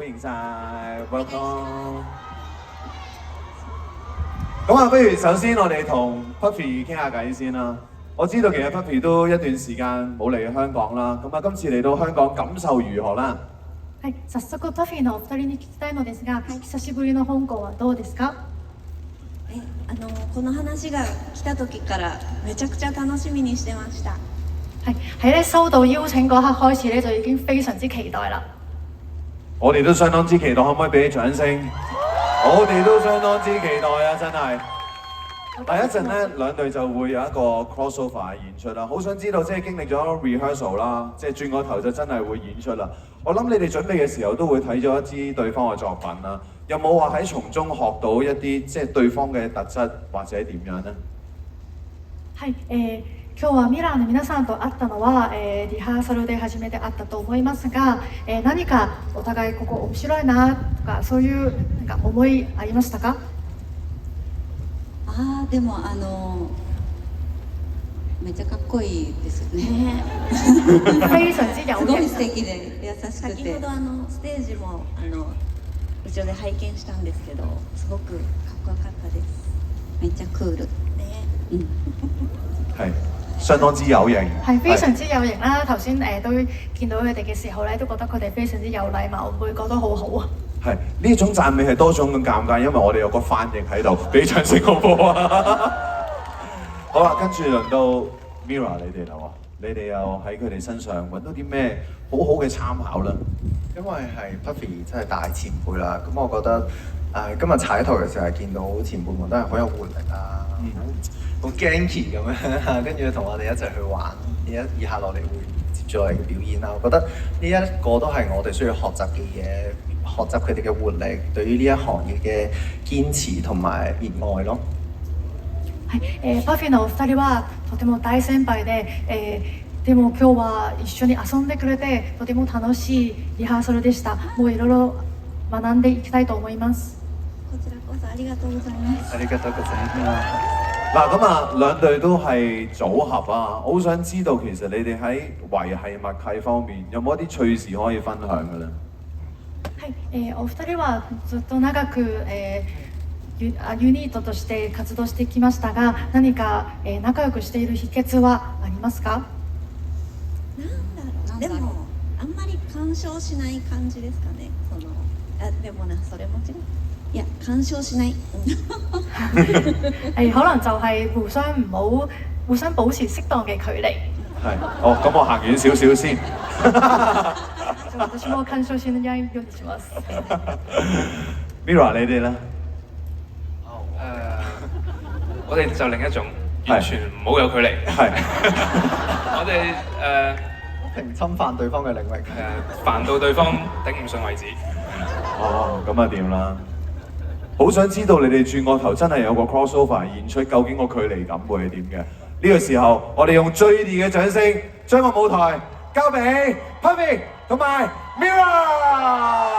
歡迎晒 ，welcome。咁啊，不如首先我哋同 Puffy 傾下偈先啦。我知道其實 Puffy 都一段時間冇嚟香港啦，咁啊今次嚟到香港感受如何啦？はい、早速 Puffy のお二人に聞きたいのですが、久しぶりの香港はどうですか？この話が來た時からめちゃくちゃ楽しみにしてました。係喺咧收到邀請嗰刻開始咧，就已經非常之期待啦。我哋都相當之期待，可唔可以俾啲掌聲？我哋都相當之期待啊！真係。第一陣咧，兩隊就會有一個 crossover 嘅演出啦。好想知道，即係經歷咗 rehearsal 啦，即係轉個頭就真係會演出啦。我諗你哋準備嘅時候都會睇咗一支對方嘅作品啦。有冇話喺從中學到一啲即係對方嘅特質或者點樣呢？はい、今日はミラーの皆さんと会ったのは、リハーサルで初めて会ったと思いますが、何かお互いここ面白いなとかそういうなんか思いありましたか？でもめっちゃかっこいいですよね。非常之有すごい型。素敵で優しくて。先ほどステージも後ろで拝見したんですけど、すごくかっこよかったです。めっちゃクール。係相當之有型。係非常之有型啦！頭先都見到佢哋嘅時候咧，都覺得佢哋非常之有禮貌，每個都好好啊！係呢種讚美係多種咁尷尬，因為我哋有個翻譯喺度，俾掌聲好唔好啊？好啦，跟住輪到 Mirror 你哋啦喎，你哋又喺佢哋身上揾到啲咩好好嘅參考啦？因為係 Puffy 真係大前輩啦，咁我覺得今日踩台嘅時候係見到前輩們都係好有活力啊，好 ganky 咁樣，跟住同我哋一齊去玩，以下落嚟會接住我哋嘅表演啦。我覺得呢一個都係我哋需要學習嘅嘢，學習佢哋嘅活力，對於呢一行業嘅堅持同埋熱愛咯。はい、Puffy のお二人はとても大先輩で、でも今日は一緒に遊んでくれてとても楽しいリハーサルでした。もういろいろ学んでいきたいと思います。こちらこそありがとうございます。ありがとうございます。嗱咁啊，兩隊都係組合啊，我好想知道其實你哋喺維繫默契方面有冇一啲趣事可以分享嘅咧？はい、お二人はずっと長く、ユニートとして活動してきましたが、何か、仲良くしている秘訣はありますか？でもあんまり干渉しない感じですかね。でもそれも違う。いや干渉しない。係可能就係互相保持適當嘅距離。係，咁我行遠少少先。私も干渉しないようにします。Mirror 你哋咧？我哋就另一種，完全唔好有距離。係。我哋停侵犯對方嘅領域。煩到對方頂唔順為止。咁啊掂啦？好想知道你哋轉個頭真係有個 crossover 演出，究竟個距離感會係點嘅？呢個時候，我哋用最熱嘅掌聲，將個舞台交俾 Puffy 同埋 Mirror。